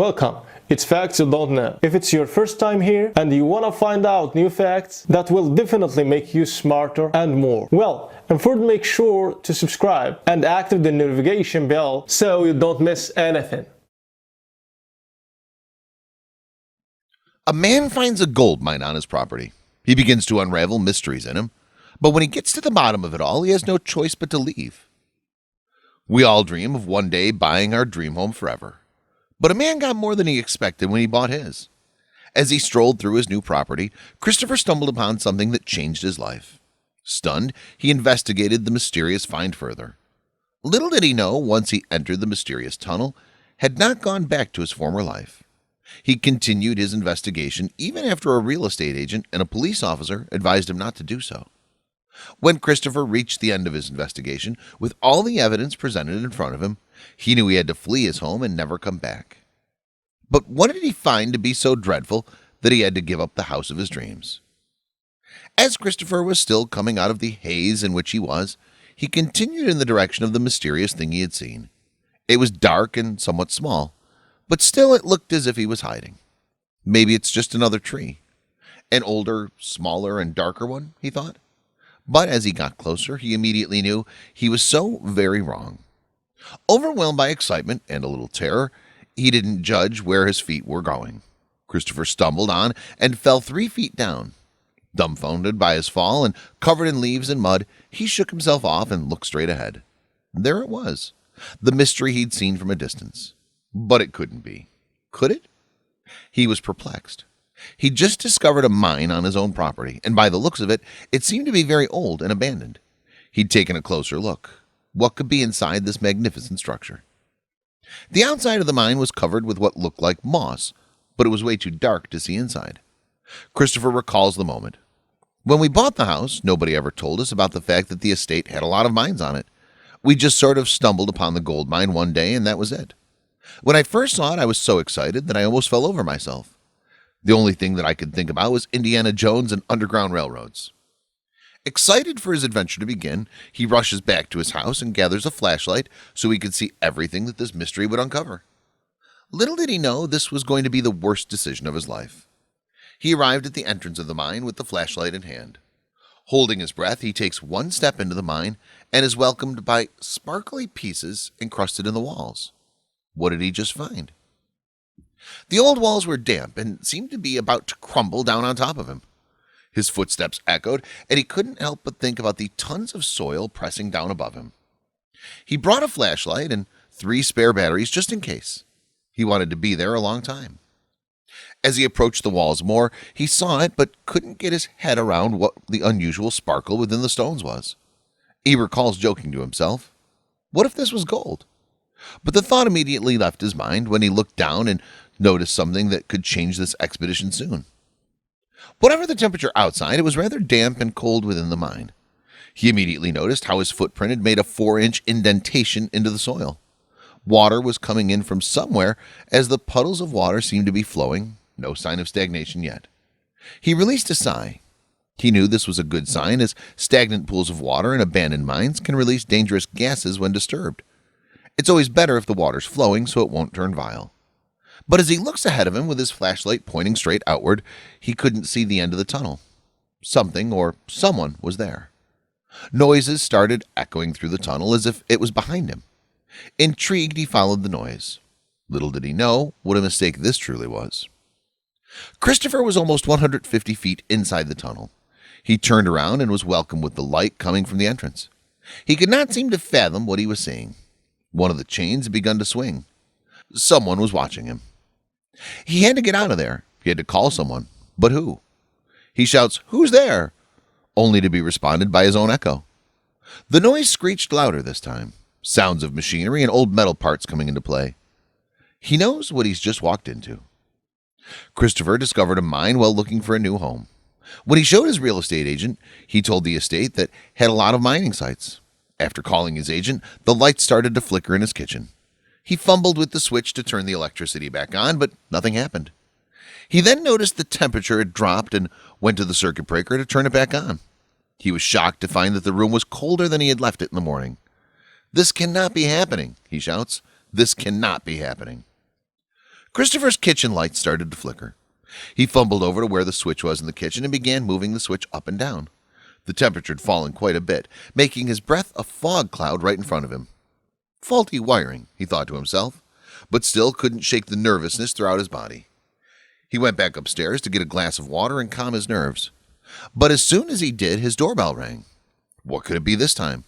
Welcome. It's Facts You Don't Know. If it's your first time here and you want to find out new facts that will definitely make you smarter and more, well, and first make sure to subscribe and activate the notification bell so you don't miss anything. A man finds a gold mine on his property. He begins to unravel mysteries in him, but when he gets to the bottom of it all, he has no choice but to leave. We all dream of one day buying our dream home forever. But a man got more than he expected when he bought his. As he strolled through his new property, Christopher stumbled upon something that changed his life. Stunned, he investigated the mysterious find further. Little did he know, once he entered the mysterious tunnel, had not gone back to his former life. He continued his investigation even after a real estate agent and a police officer advised him not to do so. When Christopher reached the end of his investigation, with all the evidence presented in front of him, he knew he had to flee his home and never come back. But what did he find to be so dreadful that he had to give up the house of his dreams? As Christopher was still coming out of the haze in which he was, he continued in the direction of the mysterious thing he had seen. It was dark and somewhat small, but still it looked as if he was hiding. Maybe it's just another tree. An older, smaller, and darker one, he thought. But as he got closer, he immediately knew he was so very wrong. Overwhelmed by excitement and a little terror, he didn't judge where his feet were going. Christopher stumbled on and fell 3 feet down. Dumbfounded by his fall and covered in leaves and mud, he shook himself off and looked straight ahead. There it was, the mystery he'd seen from a distance. But it couldn't be. Could it? He was perplexed. He'd just discovered a mine on his own property, and by the looks of it, it seemed to be very old and abandoned. He'd taken a closer look. What could be inside this magnificent structure? The outside of the mine was covered with what looked like moss, but it was way too dark to see inside. Christopher recalls the moment. When we bought the house, nobody ever told us about the fact that the estate had a lot of mines on it. We just sort of stumbled upon the gold mine one day, and that was it. When I first saw it, I was so excited that I almost fell over myself. The only thing that I could think about was Indiana Jones and Underground Railroads. Excited for his adventure to begin, he rushes back to his house and gathers a flashlight so he could see everything that this mystery would uncover. Little did he know this was going to be the worst decision of his life. He arrived at the entrance of the mine with the flashlight in hand. Holding his breath, he takes one step into the mine and is welcomed by sparkly pieces encrusted in the walls. What did he just find? The old walls were damp and seemed to be about to crumble down on top of him. His footsteps echoed, and he couldn't help but think about the tons of soil pressing down above him. He brought a flashlight and 3 spare batteries just in case. He wanted to be there a long time. As he approached the walls more, he saw it but couldn't get his head around what the unusual sparkle within the stones was. He recalls joking to himself, what if this was gold? But the thought immediately left his mind when he looked down and noticed something that could change this expedition soon. Whatever the temperature outside, it was rather damp and cold within the mine. He immediately noticed how his footprint had made a 4-inch indentation into the soil. Water was coming in from somewhere as the puddles of water seemed to be flowing, no sign of stagnation yet. He released a sigh. He knew this was a good sign, as stagnant pools of water in abandoned mines can release dangerous gases when disturbed. It's always better if the water's flowing so it won't turn vile. But as he looks ahead of him with his flashlight pointing straight outward, he couldn't see the end of the tunnel. Something or someone was there. Noises started echoing through the tunnel as if it was behind him. Intrigued, he followed the noise. Little did he know what a mistake this truly was. Christopher was almost 150 feet inside the tunnel. He turned around and was welcomed with the light coming from the entrance. He could not seem to fathom what he was seeing. One of the chains had begun to swing. Someone was watching him. He had to get out of there. He had to call someone. But who? He shouts, "Who's there?" only to be responded by his own echo. The noise screeched louder this time. Sounds of machinery and old metal parts coming into play. He knows what he's just walked into. Christopher discovered a mine while looking for a new home. When he showed his real estate agent, he told the estate that had a lot of mining sites. After calling his agent, the lights started to flicker in his kitchen. He fumbled with the switch to turn the electricity back on, but nothing happened. He then noticed the temperature had dropped and went to the circuit breaker to turn it back on. He was shocked to find that the room was colder than he had left it in the morning. "This cannot be happening," he shouts. "This cannot be happening." Christopher's kitchen lights started to flicker. He fumbled over to where the switch was in the kitchen and began moving the switch up and down. The temperature had fallen quite a bit, making his breath a fog cloud right in front of him. Faulty wiring, he thought to himself, but still couldn't shake the nervousness throughout his body. He went back upstairs to get a glass of water and calm his nerves. But as soon as he did, his doorbell rang. What could it be this time?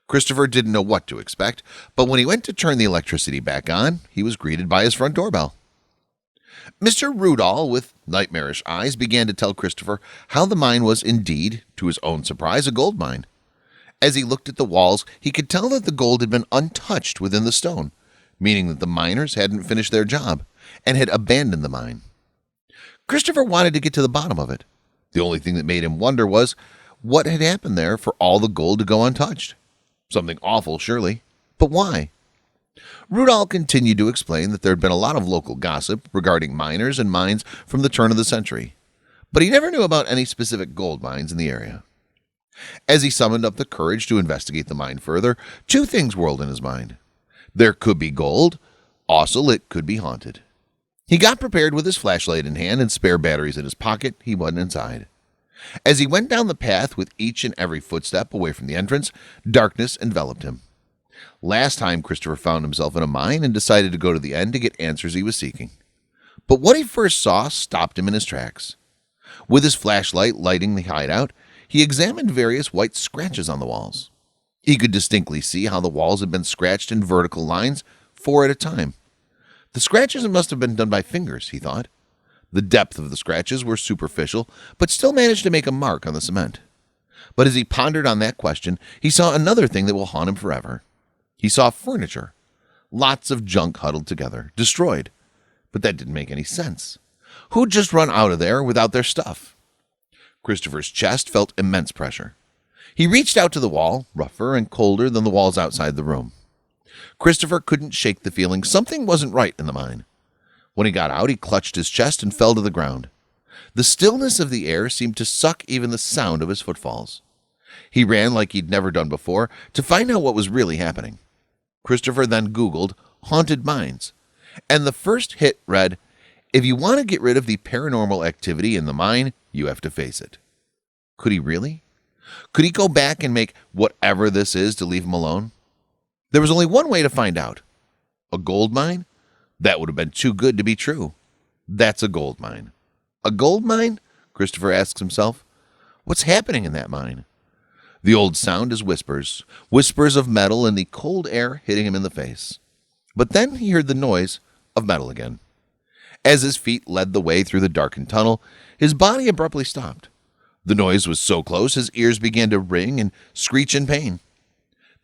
Christopher didn't know what to expect, but when he went to turn the electricity back on, he was greeted by his front doorbell. Mr. Rudall, with nightmarish eyes, began to tell Christopher how the mine was indeed, to his own surprise, a gold mine. As he looked at the walls, he could tell that the gold had been untouched within the stone, meaning that the miners hadn't finished their job and had abandoned the mine. Christopher wanted to get to the bottom of it. The only thing that made him wonder was what had happened there for all the gold to go untouched. Something awful, surely. But why? Rudall continued to explain that there had been a lot of local gossip regarding miners and mines from the turn of the century, but he never knew about any specific gold mines in the area. As he summoned up the courage to investigate the mine further, two things whirled in his mind. There could be gold, also it could be haunted. He got prepared with his flashlight in hand and spare batteries in his pocket. He went inside. As he went down the path with each and every footstep away from the entrance, darkness enveloped him. Last time Christopher found himself in a mine and decided to go to the end to get answers he was seeking. But what he first saw stopped him in his tracks. With his flashlight lighting the hideout, he examined various white scratches on the walls. He could distinctly see how the walls had been scratched in vertical lines, 4 at a time. The scratches must have been done by fingers, he thought. The depth of the scratches were superficial, but still managed to make a mark on the cement. But as he pondered on that question, he saw another thing that will haunt him forever. He saw furniture. Lots of junk huddled together, destroyed. But that didn't make any sense. Who'd just run out of there without their stuff? Christopher's chest felt immense pressure. He reached out to the wall, rougher and colder than the walls outside the room. Christopher couldn't shake the feeling something wasn't right in the mine. When he got out, he clutched his chest and fell to the ground. The stillness of the air seemed to suck even the sound of his footfalls. He ran like he'd never done before to find out what was really happening. Christopher then Googled haunted mines, and the first hit read, "If you want to get rid of the paranormal activity in the mine, you have to face it." Could he really? Could he go back and make whatever this is to leave him alone? There was only one way to find out. A gold mine? That would have been too good to be true. That's a gold mine. A gold mine? Christopher asks himself. What's happening in that mine? The old sound is whispers, whispers of metal and the cold air hitting him in the face. But then he heard the noise of metal again. As his feet led the way through the darkened tunnel, his body abruptly stopped. The noise was so close his ears began to ring and screech in pain.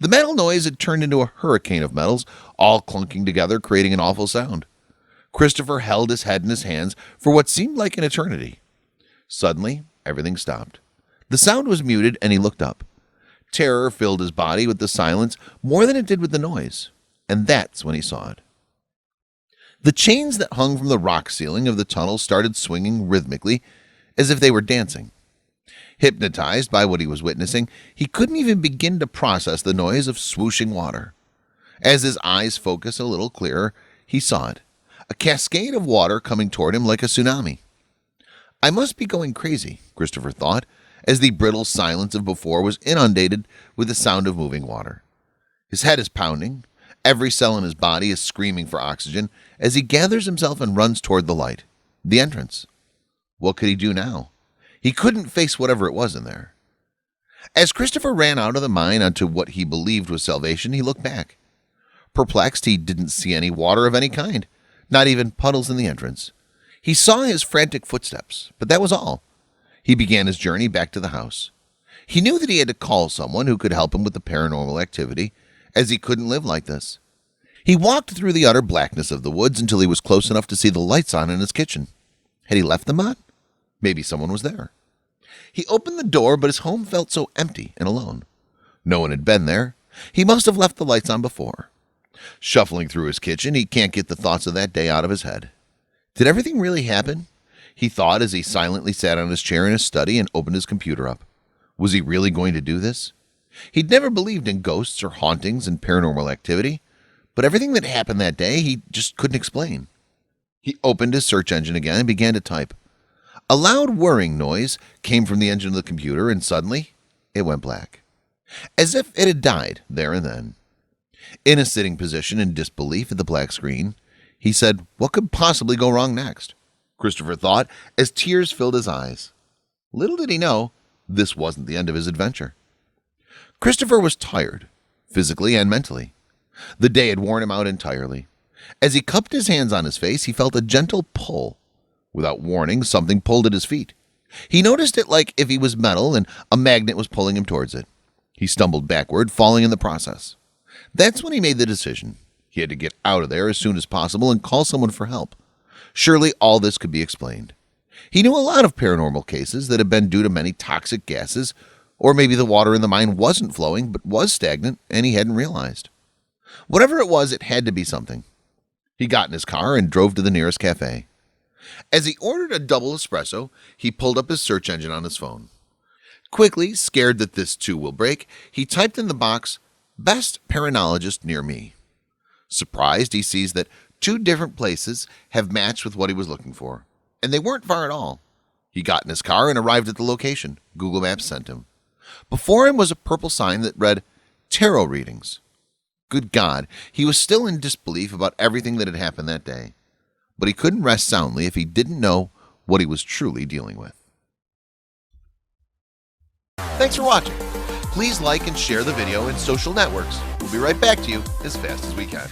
The metal noise had turned into a hurricane of metals, all clunking together, creating an awful sound. Christopher held his head in his hands for what seemed like an eternity. Suddenly, everything stopped. The sound was muted, and he looked up. Terror filled his body with the silence more than it did with the noise, and that's when he saw it. The chains that hung from the rock ceiling of the tunnel started swinging rhythmically, as if they were dancing. Hypnotized by what he was witnessing, he couldn't even begin to process the noise of swooshing water. As his eyes focused a little clearer, he saw it, a cascade of water coming toward him like a tsunami. I must be going crazy, Christopher thought, as the brittle silence of before was inundated with the sound of moving water. His head is pounding. Every cell in his body is screaming for oxygen as he gathers himself and runs toward the light, the entrance. What could he do now? He couldn't face whatever it was in there. As Christopher ran out of the mine onto what he believed was salvation, he looked back. Perplexed, he didn't see any water of any kind, not even puddles in the entrance. He saw his frantic footsteps, but that was all. He began his journey back to the house. He knew that he had to call someone who could help him with the paranormal activity, as he couldn't live like this. He walked through the utter blackness of the woods until he was close enough to see the lights on in his kitchen. Had he left them on? Maybe someone was there. He opened the door, but his home felt so empty and alone. No one had been there. He must have left the lights on before. Shuffling through his kitchen, he can't get the thoughts of that day out of his head. Did everything really happen? He thought as he silently sat on his chair in his study and opened his computer up. Was he really going to do this? He'd never believed in ghosts or hauntings and paranormal activity, but everything that happened that day he just couldn't explain. He opened his search engine again and began to type. A loud whirring noise came from the engine of the computer, and suddenly it went black, as if it had died there and then. In a sitting position in disbelief at the black screen, he said, "What could possibly go wrong next?" Christopher thought as tears filled his eyes. Little did he know, this wasn't the end of his adventure. Christopher was tired, physically and mentally. The day had worn him out entirely. As he cupped his hands on his face, he felt a gentle pull. Without warning, something pulled at his feet. He noticed it like if he was metal and a magnet was pulling him towards it. He stumbled backward, falling in the process. That's when he made the decision. He had to get out of there as soon as possible and call someone for help. Surely all this could be explained. He knew a lot of paranormal cases that had been due to many toxic gases, or maybe the water in the mine wasn't flowing but was stagnant and he hadn't realized. Whatever it was, it had to be something. He got in his car and drove to the nearest cafe. As he ordered a double espresso, he pulled up his search engine on his phone. Quickly, scared that this too will break, he typed in the box, "Best paranologist near me." Surprised, he sees that 2 different places have matched with what he was looking for, and they weren't far at all. He got in his car and arrived at the location Google Maps sent him. Before him was a purple sign that read, "Tarot Readings." Good God, he was still in disbelief about everything that had happened that day. But he couldn't rest soundly if he didn't know what he was truly dealing with. Thanks for watching. Please like and share the video in social networks. We'll be right back to you as fast as we can.